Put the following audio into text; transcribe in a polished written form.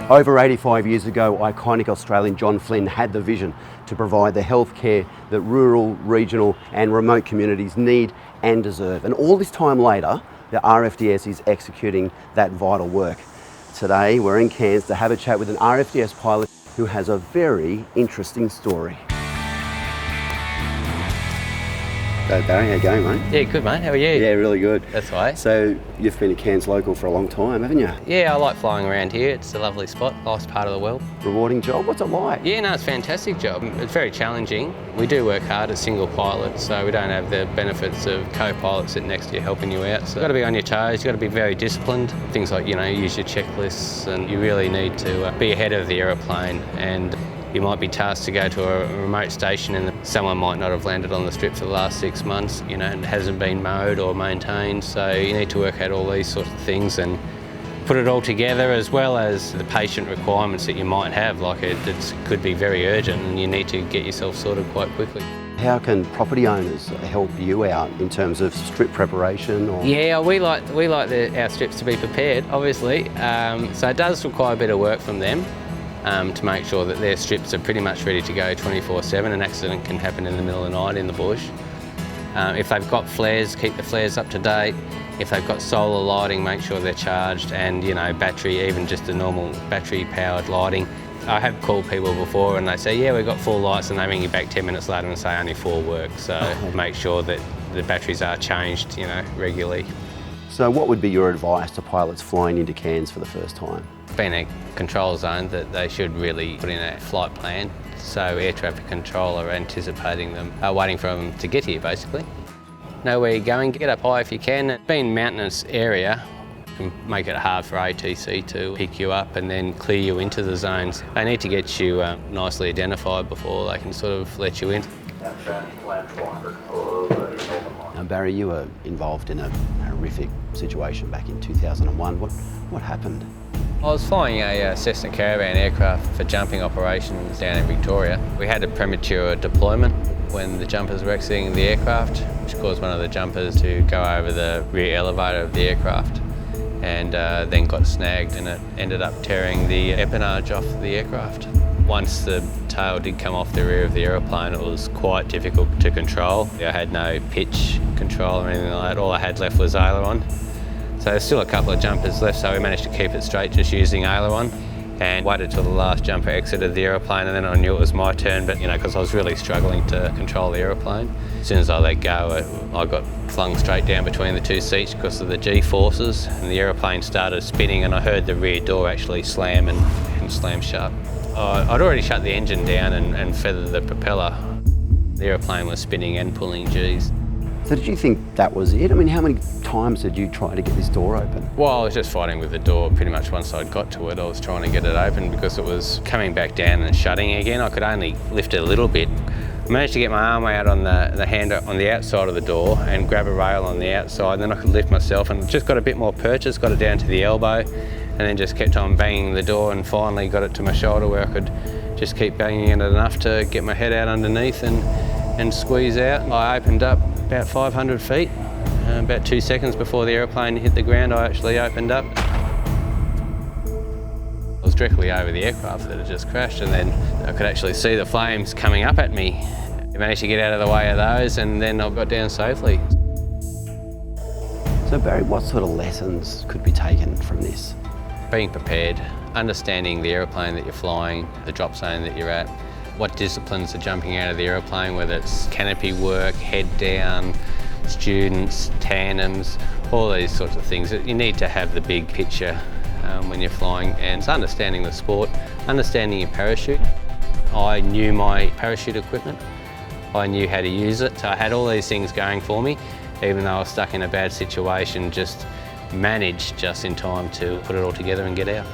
Over 85 years ago, iconic Australian John Flynn had the vision to provide the healthcare that rural, regional and remote communities need and deserve. And all this time later, the RFDS is executing that vital work. Today, we're in Cairns to have a chat with an RFDS pilot who has a very interesting story. So Barry, how you going, mate? Yeah, good, mate. How are you? Yeah, really good. That's right. So you've been a Cairns local for a long time, haven't you? Yeah, I like flying around here. It's a lovely spot, nice part of the world. Rewarding job? What's it like? Yeah, no, it's a fantastic job. It's very challenging. We do work hard as single pilots, so we don't have the benefits of co-pilots sitting next to you helping you out. So you've got to be on your toes, you've got to be very disciplined. Things like, use your checklists, and you really need to be ahead of the aeroplane. And you might be tasked to go to a remote station and someone might not have landed on the strip for the last 6 months, and it hasn't been mowed or maintained. So you need to work out all these sorts of things and put it all together, as well as the patient requirements that you might have. Like it could be very urgent and you need to get yourself sorted quite quickly. How can property owners help you out in terms of strip preparation? Or? Yeah, we like our strips to be prepared, obviously. So it does require a bit of work from them. To make sure that their strips are pretty much ready to go 24/7. An accident can happen in the middle of the night in the bush. If they've got flares, keep the flares up to date. If they've got solar lighting, make sure they're charged, and battery, even just a normal battery powered lighting. I have called people before and they say, yeah, we've got 4 lights, and they ring you back 10 minutes later and say only 4 work. So make sure that the batteries are changed, regularly. So what would be your advice to pilots flying into Cairns for the first time? Being a control zone, that they should really put in a flight plan, so air traffic control are anticipating them, waiting for them to get here basically. Know where you're going, get up high if you can. Being a mountainous area can make it hard for ATC to pick you up and then clear you into the zones. They need to get you nicely identified before they can sort of let you in. Now Barry, you were involved in a horrific situation back in 2001. What happened? I was flying a Cessna Caravan aircraft for jumping operations down in Victoria. We had a premature deployment when the jumpers were exiting the aircraft, which caused one of the jumpers to go over the rear elevator of the aircraft, and then got snagged, and it ended up tearing the empennage off the aircraft. Once the tail did come off the rear of the aeroplane, it was quite difficult to control. I had no pitch control or anything like that. All I had left was aileron. So there's still a couple of jumpers left, so we managed to keep it straight just using aileron, and waited till the last jumper exited the aeroplane, and then I knew it was my turn, but because I was really struggling to control the aeroplane. As soon as I let go, I got flung straight down between the 2 seats because of the G-forces, and the aeroplane started spinning, and I heard the rear door actually slam and slam shut. I'd already shut the engine down and feathered the propeller. The aeroplane was spinning and pulling Gs. So did you think that was it? I mean, how many times did you try to get this door open? Well, I was just fighting with the door pretty much once I'd got to it. I was trying to get it open because it was coming back down and shutting again. I could only lift it a little bit. I managed to get my arm out on the hand on the outside of the door and grab a rail on the outside, and then I could lift myself, and just got a bit more purchase, got it down to the elbow, and then just kept on banging the door, and finally got it to my shoulder where I could just keep banging it enough to get my head out underneath and squeeze out. I opened up about 500 feet. About 2 seconds before the aeroplane hit the ground, I actually opened up. I was directly over the aircraft that had just crashed, and then I could actually see the flames coming up at me. I managed to get out of the way of those, and then I got down safely. So Barry, what sort of lessons could be taken from this? Being prepared, understanding the aeroplane that you're flying, the drop zone that you're at, what disciplines are jumping out of the aeroplane, whether it's canopy work, head down, students, tandems, all these sorts of things. You need to have the big picture when you're flying, and it's understanding the sport, understanding your parachute. I knew my parachute equipment, I knew how to use it, so I had all these things going for me. Even though I was stuck in a bad situation, just managed just in time to put it all together and get out.